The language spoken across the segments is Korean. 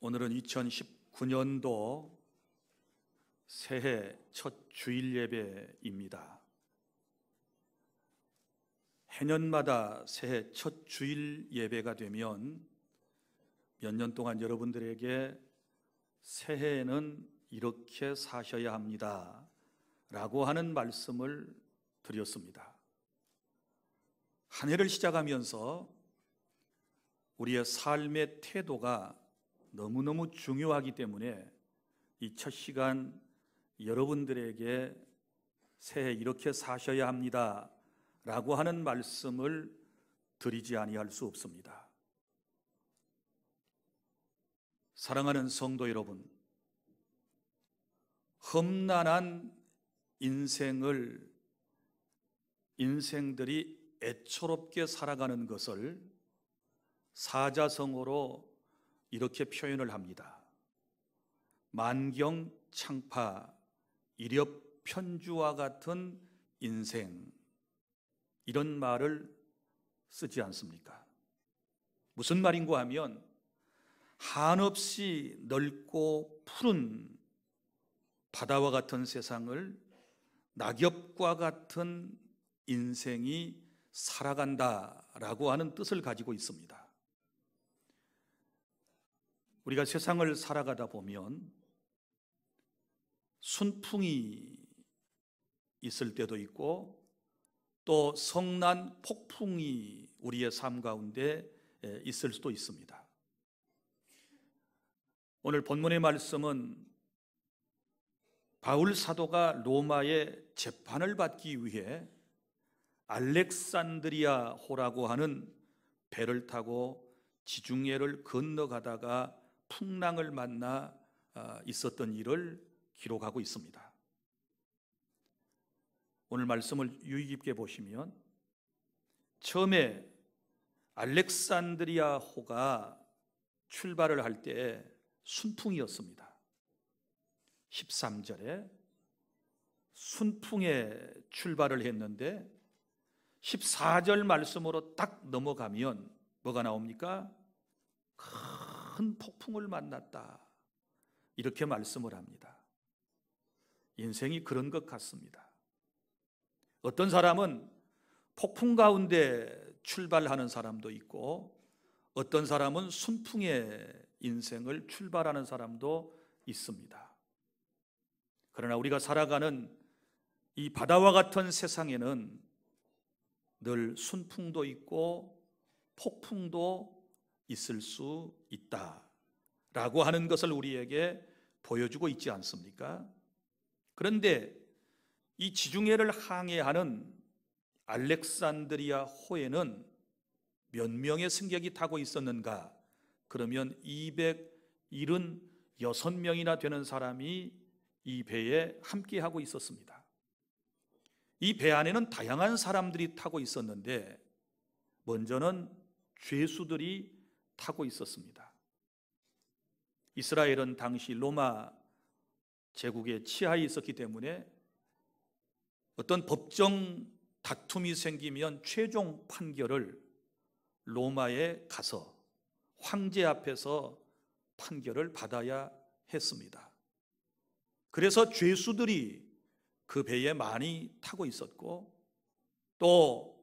오늘은 2019년도 새해 첫 주일 예배입니다. 해년마다 새해 첫 주일 예배가 되면 몇 년 동안 여러분들에게 새해에는 이렇게 사셔야 합니다 라고 하는 말씀을 드렸습니다. 한 해를 시작하면서 우리의 삶의 태도가 너무너무 중요하기 때문에 이 첫 시간 여러분들에게 새해 이렇게 사셔야 합니다 라고 하는 말씀을 드리지 아니할 수 없습니다. 사랑하는 성도 여러분, 험난한 인생들이 애처롭게 살아가는 것을 사자성어로 이렇게 표현을 합니다. 만경창파, 일엽편주와 같은 인생, 이런 말을 쓰지 않습니까? 무슨 말인가 하면 한없이 넓고 푸른 바다와 같은 세상을 낙엽과 같은 인생이 살아간다라고 하는 뜻을 가지고 있습니다. 우리가 세상을 살아가다 보면 순풍이 있을 때도 있고 또 성난 폭풍이 우리의 삶 가운데 있을 수도 있습니다. 오늘 본문의 말씀은 바울 사도가 로마의 재판을 받기 위해 알렉산드리아호라고 하는 배를 타고 지중해를 건너가다가 풍랑을 만나 있었던 일을 기록하고 있습니다. 오늘 말씀을 유의 깊게 보시면 처음에 알렉산드리아호가 출발을 할 때 순풍이었습니다. 13절에 순풍에 출발을 했는데 14절 말씀으로 딱 넘어가면 뭐가 나옵니까? 큰 폭풍을 만났다, 이렇게 말씀을 합니다. 인생이 그런 것 같습니다. 어떤 사람은 폭풍 가운데 출발하는 사람도 있고 어떤 사람은 순풍의 인생을 출발하는 사람도 있습니다. 그러나 우리가 살아가는 이 바다와 같은 세상에는 늘 순풍도 있고 폭풍도 있을 수 있다라고 하는 것을 우리에게 보여주고 있지 않습니까? 그런데 이 지중해를 항해하는 알렉산드리아 호에는 몇 명의 승객이 타고 있었는가? 그러면 276명이나 되는 사람이 이 배에 함께하고 있었습니다. 이 배 안에는 다양한 사람들이 타고 있었는데 먼저는 죄수들이 타고 있었습니다. 이스라엘은 당시 로마 제국의 치하에 있었기 때문에 어떤 법정 다툼이 생기면 최종 판결을 로마에 가서 황제 앞에서 판결을 받아야 했습니다. 그래서 죄수들이 그 배에 많이 타고 있었고 또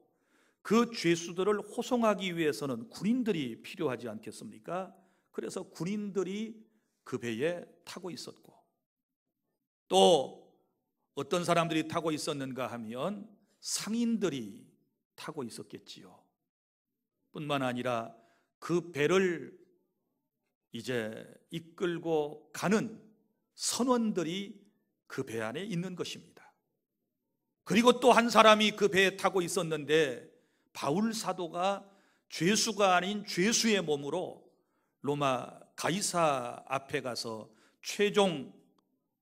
그 죄수들을 호송하기 위해서는 군인들이 필요하지 않겠습니까? 그래서 군인들이 그 배에 타고 있었고 또 어떤 사람들이 타고 있었는가 하면 상인들이 타고 있었겠지요. 뿐만 아니라 그 배를 이제 이끌고 가는 선원들이 그 배 안에 있는 것입니다. 그리고 또 한 사람이 그 배에 타고 있었는데 바울 사도가 죄수가 아닌 죄수의 몸으로 로마 가이사 앞에 가서 최종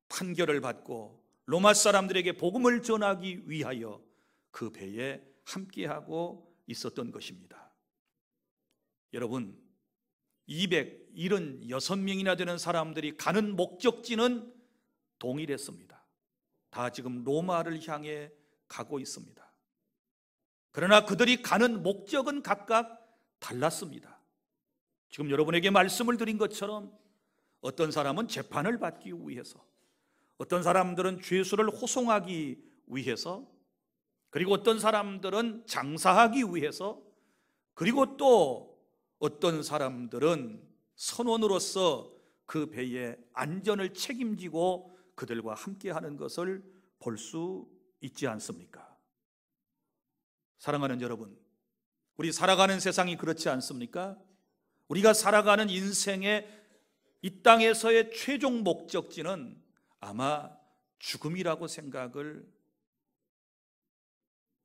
판결을 받고 로마 사람들에게 복음을 전하기 위하여 그 배에 함께하고 있었던 것입니다. 여러분, 276명이나 되는 사람들이 가는 목적지는 동일했습니다. 다 지금 로마를 향해 가고 있습니다. 그러나 그들이 가는 목적은 각각 달랐습니다. 지금 여러분에게 말씀을 드린 것처럼 어떤 사람은 재판을 받기 위해서, 어떤 사람들은 죄수를 호송하기 위해서, 그리고 어떤 사람들은 장사하기 위해서, 그리고 또 어떤 사람들은 선원으로서 그 배의 안전을 책임지고 그들과 함께하는 것을 볼 수 있지 않습니까? 사랑하는 여러분, 우리 살아가는 세상이 그렇지 않습니까? 우리가 살아가는 인생의 이 땅에서의 최종 목적지는 아마 죽음이라고 생각을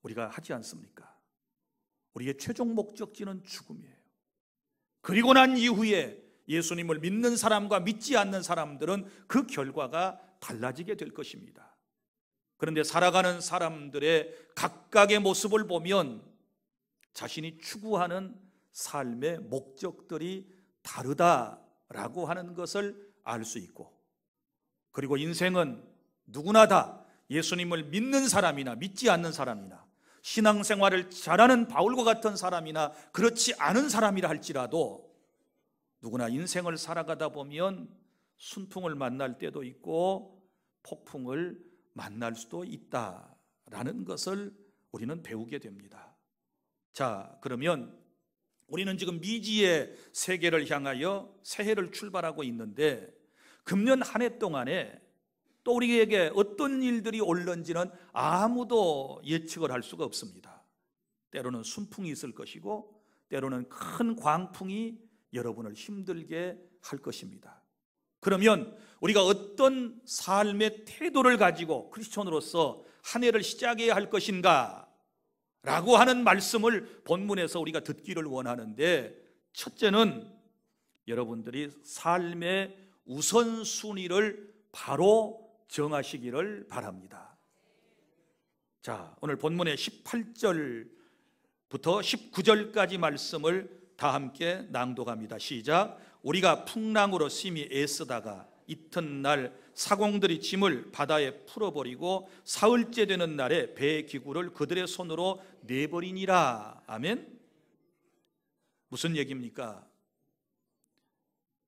우리가 하지 않습니까? 우리의 최종 목적지는 죽음이에요. 그리고 난 이후에 예수님을 믿는 사람과 믿지 않는 사람들은 그 결과가 달라지게 될 것입니다. 그런데 살아가는 사람들의 각각의 모습을 보면 자신이 추구하는 삶의 목적들이 다르다라고 하는 것을 알 수 있고, 그리고 인생은 누구나 다 예수님을 믿는 사람이나 믿지 않는 사람이나 신앙생활을 잘하는 바울과 같은 사람이나 그렇지 않은 사람이라 할지라도 누구나 인생을 살아가다 보면 순풍을 만날 때도 있고 폭풍을 만날 수도 있다라는 것을 우리는 배우게 됩니다. 자, 그러면 우리는 지금 미지의 세계를 향하여 새해를 출발하고 있는데, 금년 한 해 동안에 또 우리에게 어떤 일들이 올는지는 아무도 예측을 할 수가 없습니다. 때로는 순풍이 있을 것이고 때로는 큰 광풍이 여러분을 힘들게 할 것입니다. 그러면 우리가 어떤 삶의 태도를 가지고 크리스천으로서 한 해를 시작해야 할 것인가 라고 하는 말씀을 본문에서 우리가 듣기를 원하는데, 첫째는 여러분들이 삶의 우선순위를 바로 정하시기를 바랍니다. 자, 오늘 본문의 18절부터 19절까지 말씀을 다 함께 낭독합니다. 시작. 우리가 풍랑으로 심히 애쓰다가 이튿날 사공들이 짐을 바다에 풀어버리고 사흘째 되는 날에 배의 기구를 그들의 손으로 내버리니라. 아멘. 무슨 얘기입니까?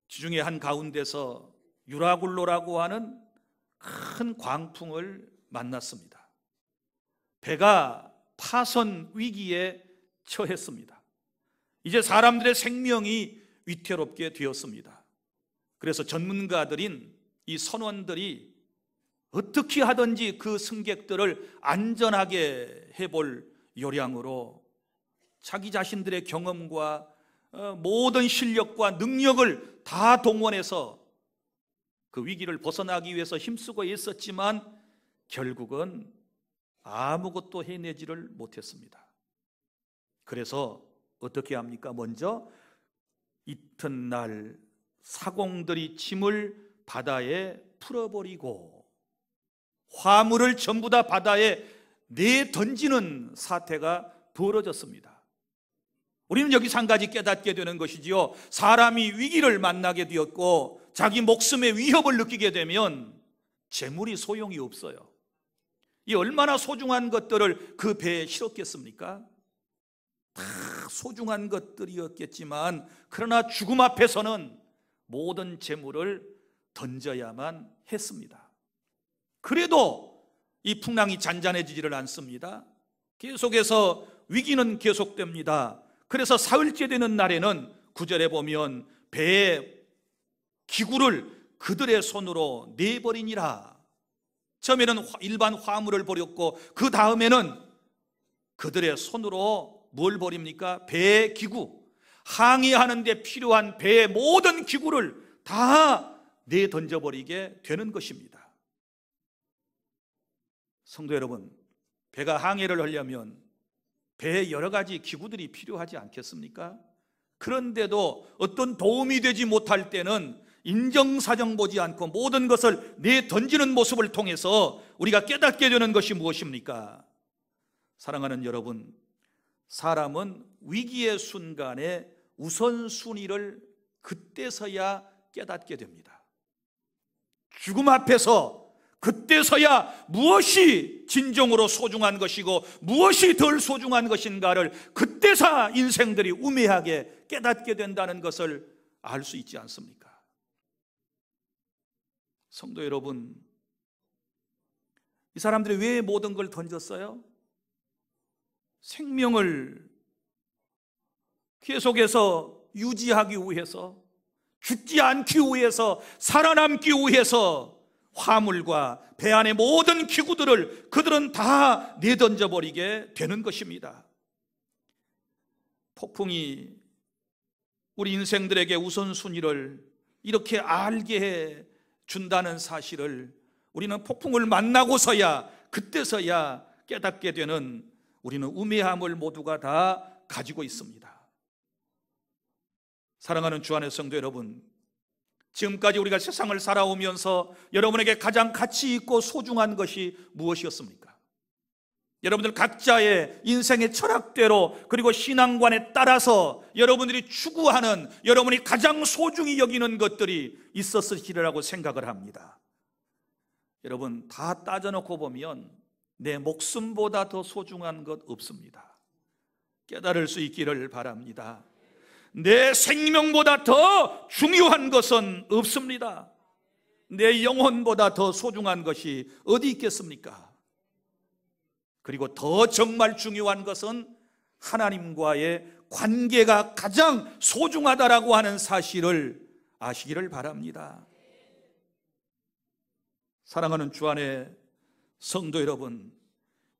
지중해 한 가운데서 유라굴로라고 하는 큰 광풍을 만났습니다. 배가 파선 위기에 처했습니다. 이제 사람들의 생명이 위태롭게 되었습니다. 그래서 전문가들인 이 선원들이 어떻게 하든지 그 승객들을 안전하게 해볼 요량으로 자기 자신들의 경험과 모든 실력과 능력을 다 동원해서 그 위기를 벗어나기 위해서 힘쓰고 있었지만 결국은 아무것도 해내지를 못했습니다. 그래서 어떻게 합니까? 먼저 이튿날 사공들이 짐을 바다에 풀어버리고 화물을 전부 다 바다에 내던지는 사태가 벌어졌습니다. 우리는 여기서 한 가지 깨닫게 되는 것이지요. 사람이 위기를 만나게 되었고 자기 목숨의 위협을 느끼게 되면 재물이 소용이 없어요. 이 얼마나 소중한 것들을 그 배에 실었겠습니까? 다 소중한 것들이었겠지만 그러나 죽음 앞에서는 모든 재물을 던져야만 했습니다. 그래도 이 풍랑이 잔잔해지지를 않습니다. 계속해서 위기는 계속됩니다. 그래서 사흘째 되는 날에는 9절에 보면 배의 기구를 그들의 손으로 내버리니라. 처음에는 일반 화물을 버렸고 그 다음에는 그들의 손으로 뭘 버립니까? 배의 기구, 항해하는 데 필요한 배의 모든 기구를 다 내던져버리게 되는 것입니다. 성도 여러분, 배가 항해를 하려면 배에 여러 가지 기구들이 필요하지 않겠습니까? 그런데도 어떤 도움이 되지 못할 때는 인정사정 보지 않고 모든 것을 내던지는 모습을 통해서 우리가 깨닫게 되는 것이 무엇입니까? 사랑하는 여러분, 사람은 위기의 순간에 우선순위를 그때서야 깨닫게 됩니다. 죽음 앞에서 그때서야 무엇이 진정으로 소중한 것이고 무엇이 덜 소중한 것인가를 그때서 인생들이 우매하게 깨닫게 된다는 것을 알 수 있지 않습니까? 성도 여러분, 이 사람들이 왜 모든 걸 던졌어요? 생명을 계속해서 유지하기 위해서, 죽지 않기 위해서, 살아남기 위해서 화물과 배 안의 모든 기구들을 그들은 다 내던져 버리게 되는 것입니다. 폭풍이 우리 인생들에게 우선순위를 이렇게 알게 해 준다는 사실을 우리는 폭풍을 만나고서야, 그때서야 깨닫게 되는, 우리는 우매함을 모두가 다 가지고 있습니다. 사랑하는 주 안의 성도 여러분, 지금까지 우리가 세상을 살아오면서 여러분에게 가장 가치 있고 소중한 것이 무엇이었습니까? 여러분들 각자의 인생의 철학대로, 그리고 신앙관에 따라서 여러분들이 추구하는, 여러분이 가장 소중히 여기는 것들이 있었으리라고 생각을 합니다. 여러분, 다 따져놓고 보면 내 목숨보다 더 소중한 것 없습니다. 깨달을 수 있기를 바랍니다. 내 생명보다 더 중요한 것은 없습니다. 내 영혼보다 더 소중한 것이 어디 있겠습니까? 그리고 더 정말 중요한 것은 하나님과의 관계가 가장 소중하다라고 하는 사실을 아시기를 바랍니다. 사랑하는 주 안의 성도 여러분,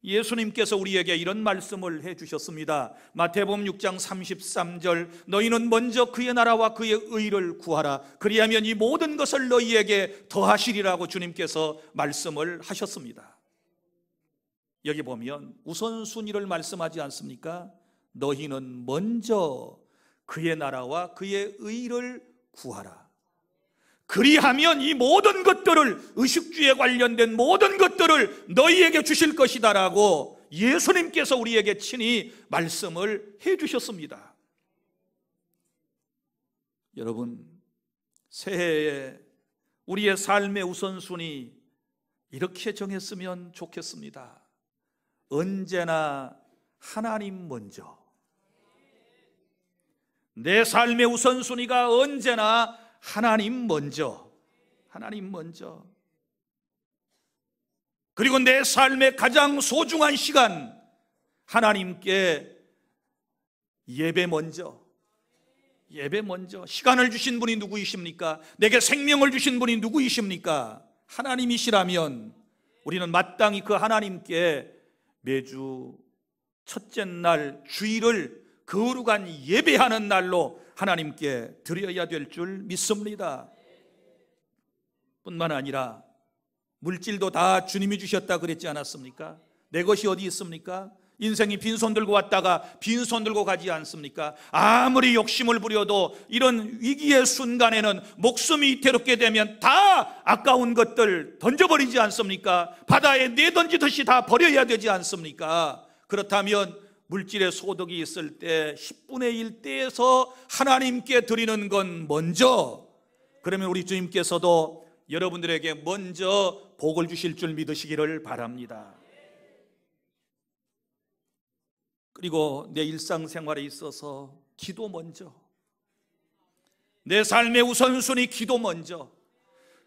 예수님께서 우리에게 이런 말씀을 해주셨습니다. 마태복음 6장 33절, 너희는 먼저 그의 나라와 그의 의를 구하라. 그리하면 이 모든 것을 너희에게 더하시리라고 주님께서 말씀을 하셨습니다. 여기 보면 우선순위를 말씀하지 않습니까? 너희는 먼저 그의 나라와 그의 의를 구하라. 그리하면 이 모든 것들을, 의식주에 관련된 모든 것들을 너희에게 주실 것이다 라고 예수님께서 우리에게 친히 말씀을 해 주셨습니다. 여러분, 새해에 우리의 삶의 우선순위 이렇게 정했으면 좋겠습니다. 언제나 하나님 먼저. 내 삶의 우선순위가 언제나 하나님 먼저, 하나님 먼저. 그리고 내 삶의 가장 소중한 시간, 하나님께 예배 먼저, 예배 먼저. 시간을 주신 분이 누구이십니까? 내게 생명을 주신 분이 누구이십니까? 하나님이시라면 우리는 마땅히 그 하나님께 매주 첫째 날 주일을 거룩한 예배하는 날로 하나님께 드려야 될 줄 믿습니다. 뿐만 아니라 물질도 다 주님이 주셨다 그랬지 않았습니까? 내 것이 어디 있습니까? 인생이 빈손 들고 왔다가 빈손 들고 가지 않습니까? 아무리 욕심을 부려도 이런 위기의 순간에는 목숨이 위태롭게 되면 다 아까운 것들 던져버리지 않습니까? 바다에 내던지듯이 다 버려야 되지 않습니까? 그렇다면 물질의 소득이 있을 때 10분의 1대에서 하나님께 드리는 건 먼저, 그러면 우리 주님께서도 여러분들에게 먼저 복을 주실 줄 믿으시기를 바랍니다. 그리고 내 일상생활에 있어서 기도 먼저, 내 삶의 우선순위 기도 먼저.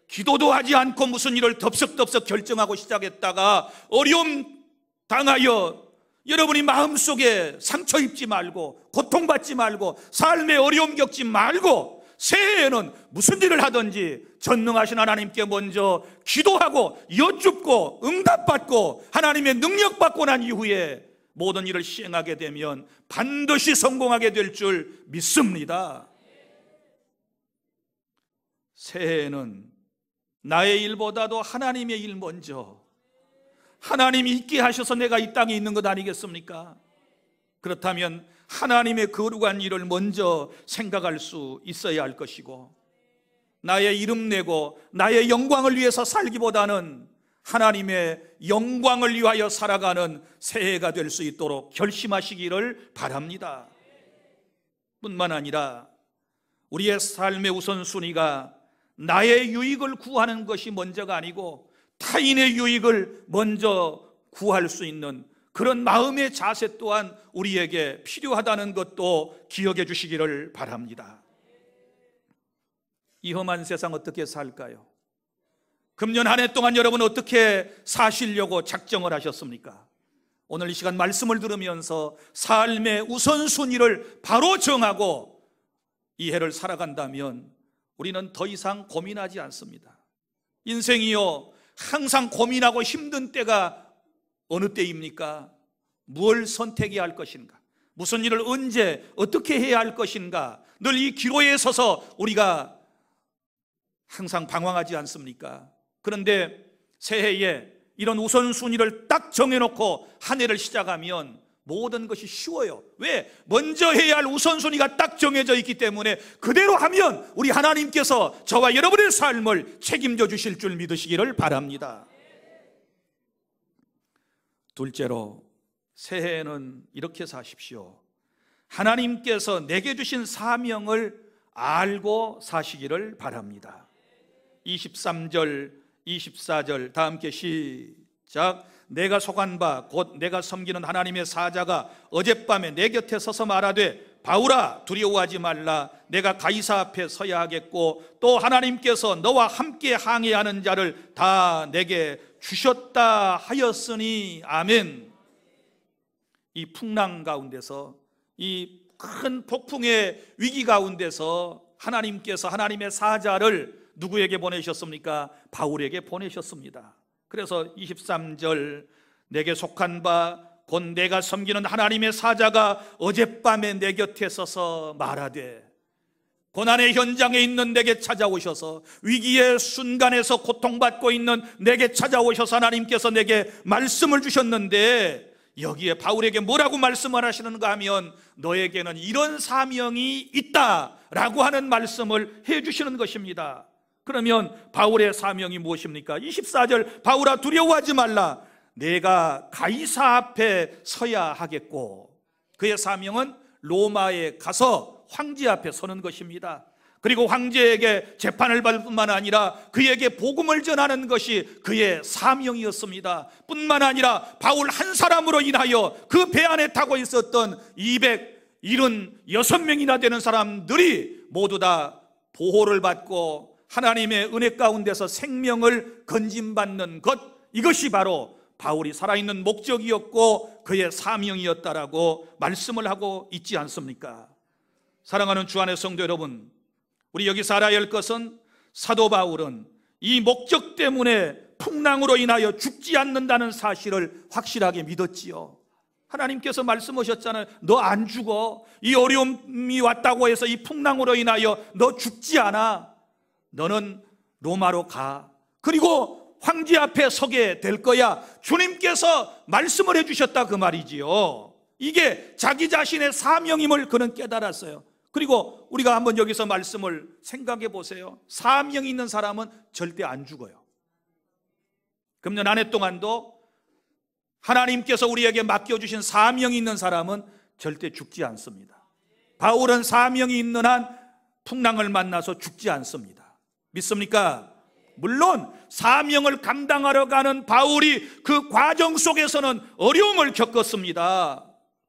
기도도 하지 않고 무슨 일을 덥석덥석 결정하고 시작했다가 어려움 당하여 여러분이 마음속에 상처 입지 말고, 고통받지 말고, 삶의 어려움 겪지 말고, 새해에는 무슨 일을 하든지 전능하신 하나님께 먼저 기도하고 여쭙고 응답받고 하나님의 능력받고 난 이후에 모든 일을 시행하게 되면 반드시 성공하게 될 줄 믿습니다. 새해에는 나의 일보다도 하나님의 일 먼저, 하나님이 있게 하셔서 내가 이 땅에 있는 것 아니겠습니까? 그렇다면 하나님의 거룩한 일을 먼저 생각할 수 있어야 할 것이고, 나의 이름 내고 나의 영광을 위해서 살기보다는 하나님의 영광을 위하여 살아가는 새해가 될 수 있도록 결심하시기를 바랍니다. 뿐만 아니라 우리의 삶의 우선순위가 나의 유익을 구하는 것이 먼저가 아니고 타인의 유익을 먼저 구할 수 있는 그런 마음의 자세 또한 우리에게 필요하다는 것도 기억해 주시기를 바랍니다. 이 험한 세상 어떻게 살까요? 금년 한 해 동안 여러분 어떻게 사시려고 작정을 하셨습니까? 오늘 이 시간 말씀을 들으면서 삶의 우선순위를 바로 정하고 이 해를 살아간다면 우리는 더 이상 고민하지 않습니다. 인생이요, 항상 고민하고 힘든 때가 어느 때입니까? 무엇을 선택해야 할 것인가? 무슨 일을 언제 어떻게 해야 할 것인가? 늘 이 기로에 서서 우리가 항상 방황하지 않습니까? 그런데 새해에 이런 우선순위를 딱 정해놓고 한 해를 시작하면 모든 것이 쉬워요. 왜? 먼저 해야 할 우선순위가 딱 정해져 있기 때문에 그대로 하면 우리 하나님께서 저와 여러분의 삶을 책임져 주실 줄 믿으시기를 바랍니다. 둘째로, 새해에는 이렇게 사십시오. 하나님께서 내게 주신 사명을 알고 사시기를 바랍니다. 23절, 24절 다 함께 시작. 내가 속한 바 곧 내가 섬기는 하나님의 사자가 어젯밤에 내 곁에 서서 말하되 바울아 두려워하지 말라. 내가 가이사 앞에 서야 하겠고 또 하나님께서 너와 함께 항해하는 자를 다 내게 주셨다 하였으니 아멘. 이 풍랑 가운데서, 이 큰 폭풍의 위기 가운데서 하나님께서 하나님의 사자를 누구에게 보내셨습니까? 바울에게 보내셨습니다. 그래서 23절 내게 속한 바 곧 내가 섬기는 하나님의 사자가 어젯밤에 내 곁에 서서 말하되, 고난의 현장에 있는 내게 찾아오셔서 위기의 순간에서 고통받고 있는 내게 찾아오셔서 하나님께서 내게 말씀을 주셨는데 여기에 바울에게 뭐라고 말씀을 하시는가 하면 너에게는 이런 사명이 있다라고 하는 말씀을 해주시는 것입니다. 그러면 바울의 사명이 무엇입니까? 24절 바울아 두려워하지 말라. 내가 가이사 앞에 서야 하겠고, 그의 사명은 로마에 가서 황제 앞에 서는 것입니다. 그리고 황제에게 재판을 받을 뿐만 아니라 그에게 복음을 전하는 것이 그의 사명이었습니다. 뿐만 아니라 바울 한 사람으로 인하여 그 배 안에 타고 있었던 276명이나 되는 사람들이 모두 다 보호를 받고 하나님의 은혜 가운데서 생명을 건진받는 것, 이것이 바로 바울이 살아있는 목적이었고 그의 사명이었다라고 말씀을 하고 있지 않습니까? 사랑하는 주 안의 성도 여러분, 우리 여기서 알아야 할 것은 사도 바울은 이 목적 때문에 풍랑으로 인하여 죽지 않는다는 사실을 확실하게 믿었지요. 하나님께서 말씀하셨잖아요. 너 안 죽어. 이 어려움이 왔다고 해서 이 풍랑으로 인하여 너 죽지 않아. 너는 로마로 가. 그리고 황제 앞에 서게 될 거야. 주님께서 말씀을 해주셨다 그 말이지요. 이게 자기 자신의 사명임을 그는 깨달았어요. 그리고 우리가 한번 여기서 말씀을 생각해 보세요. 사명이 있는 사람은 절대 안 죽어요. 금년 한 해 동안도 하나님께서 우리에게 맡겨주신 사명이 있는 사람은 절대 죽지 않습니다. 바울은 사명이 있는 한 풍랑을 만나서 죽지 않습니다. 믿습니까? 물론 사명을 감당하러 가는 바울이 그 과정 속에서는 어려움을 겪었습니다.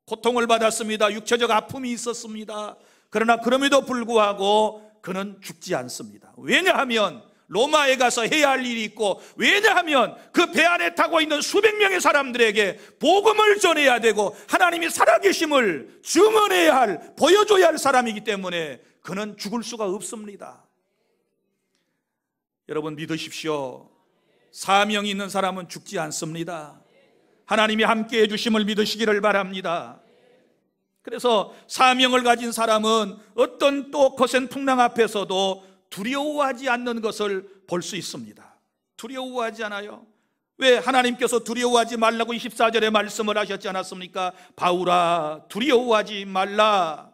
고통을 받았습니다. 육체적 아픔이 있었습니다. 그러나 그럼에도 불구하고 그는 죽지 않습니다. 왜냐하면 로마에 가서 해야 할 일이 있고, 왜냐하면 그 배 안에 타고 있는 수백 명의 사람들에게 복음을 전해야 되고 하나님이 살아계심을 증언해야 할, 보여줘야 할 사람이기 때문에 그는 죽을 수가 없습니다. 여러분 믿으십시오. 사명이 있는 사람은 죽지 않습니다. 하나님이 함께 해주심을 믿으시기를 바랍니다. 그래서 사명을 가진 사람은 어떤 또 거센 풍랑 앞에서도 두려워하지 않는 것을 볼 수 있습니다. 두려워하지 않아요. 왜? 하나님께서 두려워하지 말라고 24절에 말씀을 하셨지 않았습니까? 바울아 두려워하지 말라.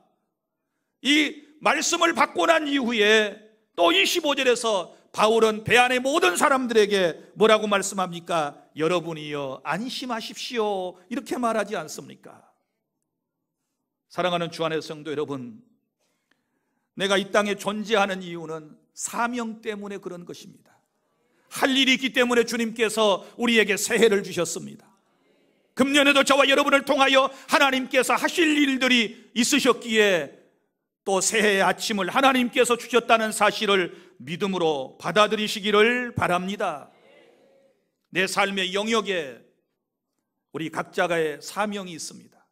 이 말씀을 받고 난 이후에 또 25절에서 바울은 배 안의 모든 사람들에게 뭐라고 말씀합니까? 여러분이여 안심하십시오, 이렇게 말하지 않습니까? 사랑하는 주 안의 성도 여러분, 내가 이 땅에 존재하는 이유는 사명 때문에 그런 것입니다. 할 일이 있기 때문에 주님께서 우리에게 새해를 주셨습니다. 금년에도 저와 여러분을 통하여 하나님께서 하실 일들이 있으셨기에 또 새해의 아침을 하나님께서 주셨다는 사실을 믿음으로 받아들이시기를 바랍니다. 내 삶의 영역에 우리 각자의 사명이 있습니다.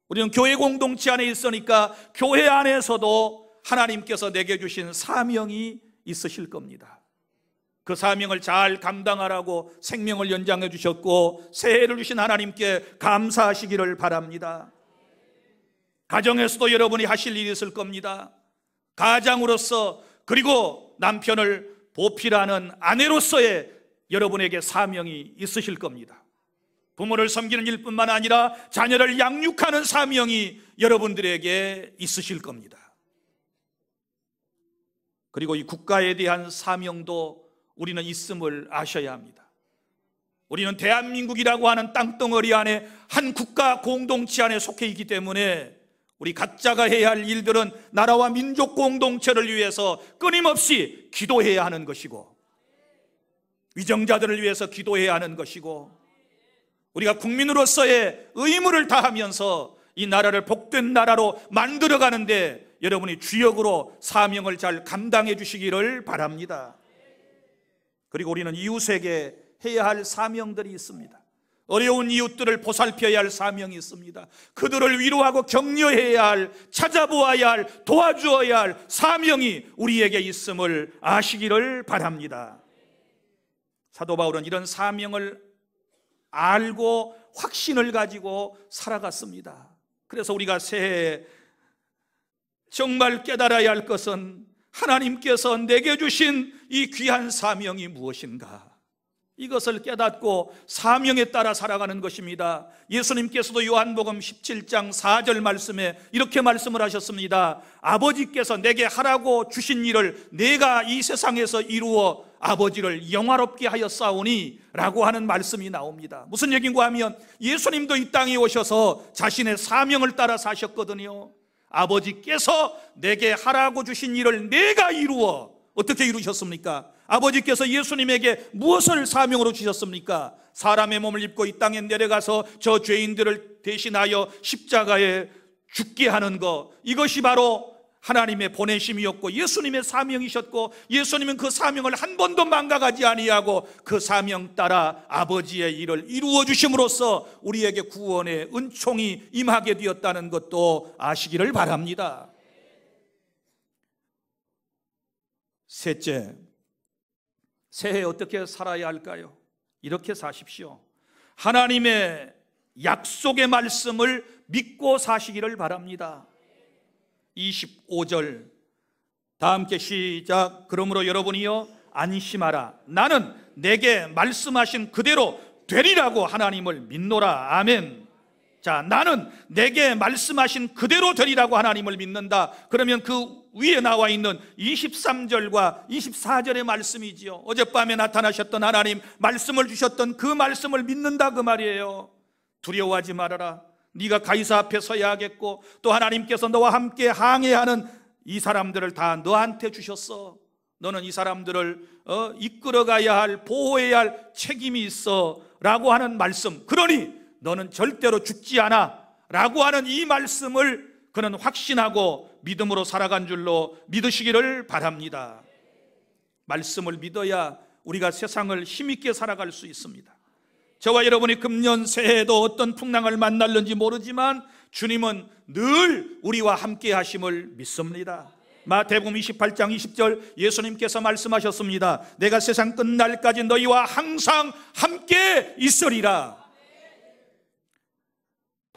우리는 교회 공동체 안에 있으니까 교회 안에서도 하나님께서 내게 주신 사명이 있으실 겁니다. 그 사명을 잘 감당하라고 생명을 연장해 주셨고 새해를 주신 하나님께 감사하시기를 바랍니다. 가정에서도 여러분이 하실 일이 있을 겁니다. 가장으로서 그리고 남편을 보필하는 아내로서의 여러분에게 사명이 있으실 겁니다. 부모를 섬기는 일뿐만 아니라 자녀를 양육하는 사명이 여러분들에게 있으실 겁니다. 그리고 이 국가에 대한 사명도 우리는 있음을 아셔야 합니다. 우리는 대한민국이라고 하는 땅덩어리 안에 한 국가 공동체 안에 속해 있기 때문에 우리 각자가 해야 할 일들은 나라와 민족 공동체를 위해서 끊임없이 기도해야 하는 것이고, 위정자들을 위해서 기도해야 하는 것이고, 우리가 국민으로서의 의무를 다하면서 이 나라를 복된 나라로 만들어가는데 여러분이 주역으로 사명을 잘 감당해 주시기를 바랍니다. 그리고 우리는 이웃에게 해야 할 사명들이 있습니다. 어려운 이웃들을 보살펴야 할 사명이 있습니다. 그들을 위로하고 격려해야 할, 찾아보아야 할, 도와주어야 할 사명이 우리에게 있음을 아시기를 바랍니다. 사도 바울은 이런 사명을 알고 확신을 가지고 살아갔습니다. 그래서 우리가 새해에 정말 깨달아야 할 것은 하나님께서 내게 주신 이 귀한 사명이 무엇인가, 이것을 깨닫고 사명에 따라 살아가는 것입니다. 예수님께서도 요한복음 17장 4절 말씀에 이렇게 말씀을 하셨습니다. 아버지께서 내게 하라고 주신 일을 내가 이 세상에서 이루어 아버지를 영화롭게 하였사오니 라고 하는 말씀이 나옵니다. 무슨 얘기인가 하면 예수님도 이 땅에 오셔서 자신의 사명을 따라 사셨거든요. 아버지께서 내게 하라고 주신 일을 내가 이루어, 어떻게 이루셨습니까? 아버지께서 예수님에게 무엇을 사명으로 주셨습니까? 사람의 몸을 입고 이 땅에 내려가서 저 죄인들을 대신하여 십자가에 죽게 하는 것, 이것이 바로 하나님의 보내심이었고 예수님의 사명이셨고, 예수님은 그 사명을 한 번도 망각하지 아니하고 그 사명 따라 아버지의 일을 이루어 주심으로써 우리에게 구원의 은총이 임하게 되었다는 것도 아시기를 바랍니다. 셋째, 새해 어떻게 살아야 할까요? 이렇게 사십시오. 하나님의 약속의 말씀을 믿고 사시기를 바랍니다. 25절 다 함께 시작. 그러므로 여러분이요 안심하라. 나는 내게 말씀하신 그대로 되리라고 하나님을 믿노라. 아멘. 자, 나는 내게 말씀하신 그대로 되리라고 하나님을 믿는다. 그러면 그 위에 나와 있는 23절과 24절의 말씀이지요. 어젯밤에 나타나셨던 하나님, 말씀을 주셨던 그 말씀을 믿는다 그 말이에요. 두려워하지 말아라. 네가 가이사 앞에 서야 하겠고 또 하나님께서 너와 함께 항해하는 이 사람들을 다 너한테 주셨어. 너는 이 사람들을 이끌어가야 할, 보호해야 할 책임이 있어 라고 하는 말씀. 그러니 너는 절대로 죽지 않아 라고 하는 이 말씀을 그는 확신하고 믿음으로 살아간 줄로 믿으시기를 바랍니다. 말씀을 믿어야 우리가 세상을 힘있게 살아갈 수 있습니다. 저와 여러분이 금년 새해에도 어떤 풍랑을 만날는지 모르지만 주님은 늘 우리와 함께 하심을 믿습니다. 마태복음 28장 20절 예수님께서 말씀하셨습니다. 내가 세상 끝날까지 너희와 항상 함께 있으리라.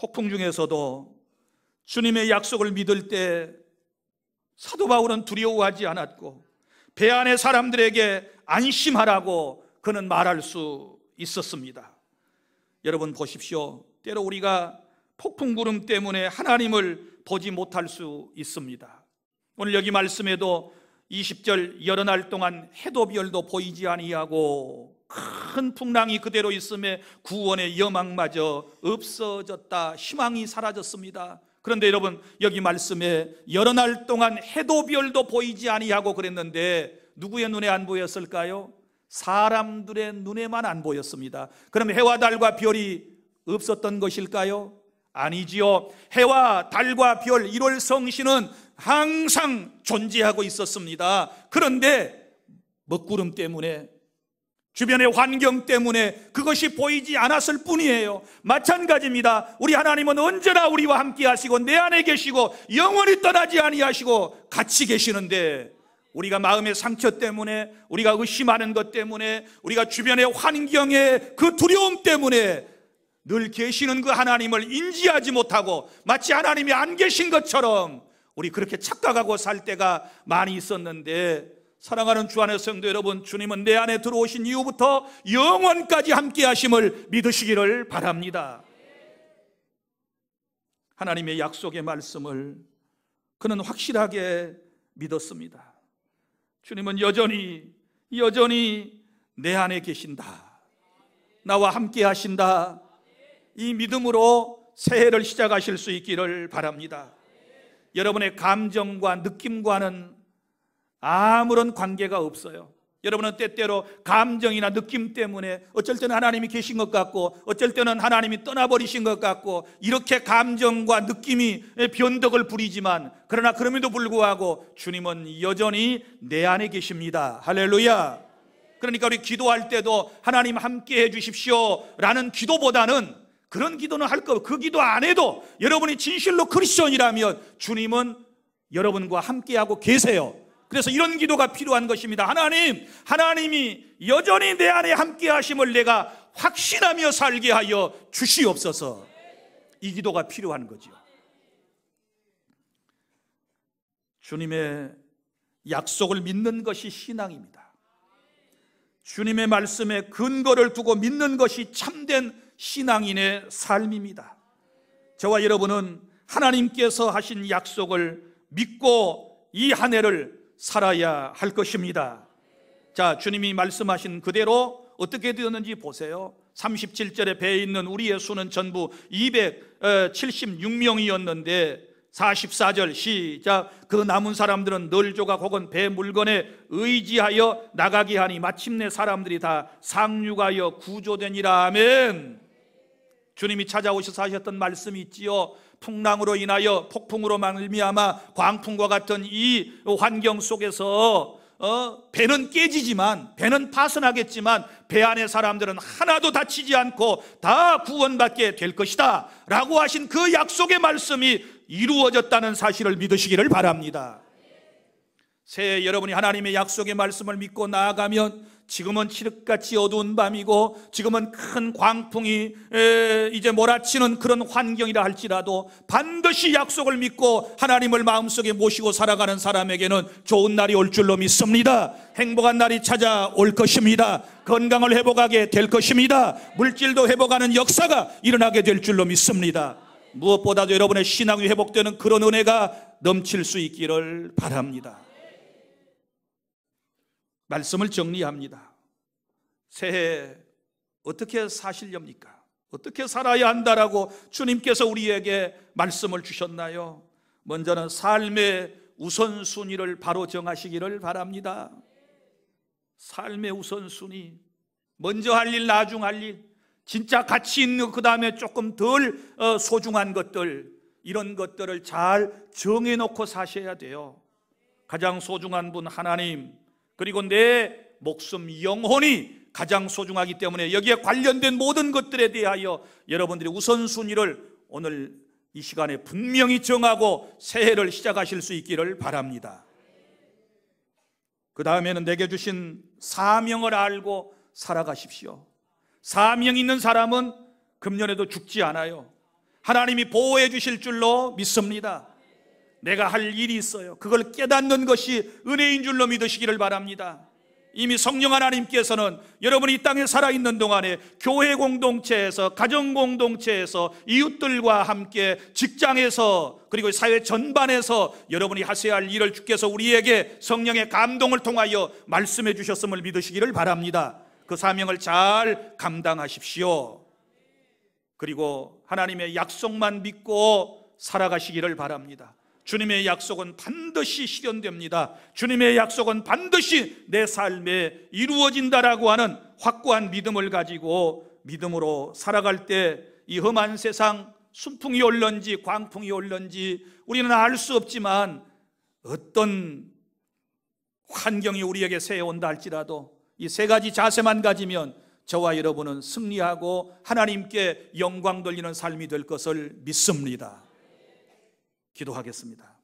폭풍 중에서도 주님의 약속을 믿을 때 사도 바울은 두려워하지 않았고 배 안의 사람들에게 안심하라고 그는 말할 수 있었습니다. 여러분 보십시오. 때로 우리가 폭풍 구름 때문에 하나님을 보지 못할 수 있습니다. 오늘 여기 말씀에도 20절 여러 날 동안 해도 별도 보이지 아니하고 큰 풍랑이 그대로 있음에 구원의 여망마저 없어졌다. 희망이 사라졌습니다. 그런데 여러분 여기 말씀에 여러 날 동안 해도 별도 보이지 아니하고 그랬는데 누구의 눈에 안 보였을까요? 사람들의 눈에만 안 보였습니다. 그럼 해와 달과 별이 없었던 것일까요? 아니지요. 해와 달과 별, 1월 성신은 항상 존재하고 있었습니다. 그런데 먹구름 때문에, 주변의 환경 때문에 그것이 보이지 않았을 뿐이에요. 마찬가지입니다. 우리 하나님은 언제나 우리와 함께 하시고 내 안에 계시고 영원히 떠나지 아니하시고 같이 계시는데, 우리가 마음의 상처 때문에, 우리가 의심하는 것 때문에, 우리가 주변의 환경의 그 두려움 때문에 늘 계시는 그 하나님을 인지하지 못하고 마치 하나님이 안 계신 것처럼 우리 그렇게 착각하고 살 때가 많이 있었는데, 사랑하는 주 안의 성도 여러분, 주님은 내 안에 들어오신 이후부터 영원까지 함께 하심을 믿으시기를 바랍니다. 하나님의 약속의 말씀을 그는 확실하게 믿었습니다. 주님은 여전히 내 안에 계신다, 나와 함께 하신다, 이 믿음으로 새해를 시작하실 수 있기를 바랍니다. 여러분의 감정과 느낌과는 아무런 관계가 없어요. 여러분은 때때로 감정이나 느낌 때문에 어쩔 때는 하나님이 계신 것 같고 어쩔 때는 하나님이 떠나버리신 것 같고, 이렇게 감정과 느낌이 변덕을 부리지만, 그러나 그럼에도 불구하고 주님은 여전히 내 안에 계십니다. 할렐루야. 그러니까 우리 기도할 때도 하나님 함께 해주십시오 라는 기도보다는, 그런 기도는 할 거, 그 기도 안 해도 여러분이 진실로 크리스천이라면 주님은 여러분과 함께하고 계세요. 그래서 이런 기도가 필요한 것입니다. 하나님이 여전히 내 안에 함께 하심을 내가 확신하며 살게 하여 주시옵소서. 이 기도가 필요한 거죠. 주님의 약속을 믿는 것이 신앙입니다. 주님의 말씀에 근거를 두고 믿는 것이 참된 신앙인의 삶입니다. 저와 여러분은 하나님께서 하신 약속을 믿고 이 한 해를 살아야 할 것입니다. 자, 주님이 말씀하신 그대로 어떻게 되었는지 보세요. 37절에 배에 있는 우리의 수는 전부 276명이었는데 44절 시작. 그 남은 사람들은 널 조각 혹은 배 물건에 의지하여 나가게 하니 마침내 사람들이 다 상륙하여 구조되니라. 아멘. 주님이 찾아오셔서 하셨던 말씀이 있지요. 풍랑으로 인하여, 폭풍으로 말미암아 광풍과 같은 이 환경 속에서 배는 깨지지만, 배는 파손하겠지만 배 안의 사람들은 하나도 다치지 않고 다 구원받게 될 것이다 라고 하신 그 약속의 말씀이 이루어졌다는 사실을 믿으시기를 바랍니다. 새해 여러분이 하나님의 약속의 말씀을 믿고 나아가면, 지금은 칠흑같이 어두운 밤이고 지금은 큰 광풍이 이제 몰아치는 그런 환경이라 할지라도 반드시 약속을 믿고 하나님을 마음속에 모시고 살아가는 사람에게는 좋은 날이 올 줄로 믿습니다. 행복한 날이 찾아올 것입니다. 건강을 회복하게 될 것입니다. 물질도 회복하는 역사가 일어나게 될 줄로 믿습니다. 무엇보다도 여러분의 신앙이 회복되는 그런 은혜가 넘칠 수 있기를 바랍니다. 말씀을 정리합니다. 새해 어떻게 사시렵니까? 어떻게 살아야 한다라고 주님께서 우리에게 말씀을 주셨나요? 먼저는 삶의 우선순위를 바로 정하시기를 바랍니다. 삶의 우선순위, 먼저 할 일, 나중 할 일, 진짜 가치 있는 그 다음에 조금 덜 소중한 것들, 이런 것들을 잘 정해놓고 사셔야 돼요. 가장 소중한 분 하나님, 그리고 내 목숨, 영혼이 가장 소중하기 때문에 여기에 관련된 모든 것들에 대하여 여러분들이 우선순위를 오늘 이 시간에 분명히 정하고 새해를 시작하실 수 있기를 바랍니다. 그 다음에는 내게 주신 사명을 알고 살아가십시오. 사명 있는 사람은 금년에도 죽지 않아요. 하나님이 보호해 주실 줄로 믿습니다. 내가 할 일이 있어요. 그걸 깨닫는 것이 은혜인 줄로 믿으시기를 바랍니다. 이미 성령 하나님께서는 여러분이 이 땅에 살아있는 동안에 교회 공동체에서, 가정 공동체에서, 이웃들과 함께, 직장에서, 그리고 사회 전반에서 여러분이 하셔야 할 일을 주께서 우리에게 성령의 감동을 통하여 말씀해 주셨음을 믿으시기를 바랍니다. 그 사명을 잘 감당하십시오. 그리고 하나님의 약속만 믿고 살아가시기를 바랍니다. 주님의 약속은 반드시 실현됩니다. 주님의 약속은 반드시 내 삶에 이루어진다라고 하는 확고한 믿음을 가지고 믿음으로 살아갈 때 이 험한 세상, 순풍이 올런지 광풍이 올런지 우리는 알 수 없지만 어떤 환경이 우리에게 세워온다 할지라도 이 세 가지 자세만 가지면 저와 여러분은 승리하고 하나님께 영광 돌리는 삶이 될 것을 믿습니다. 기도하겠습니다.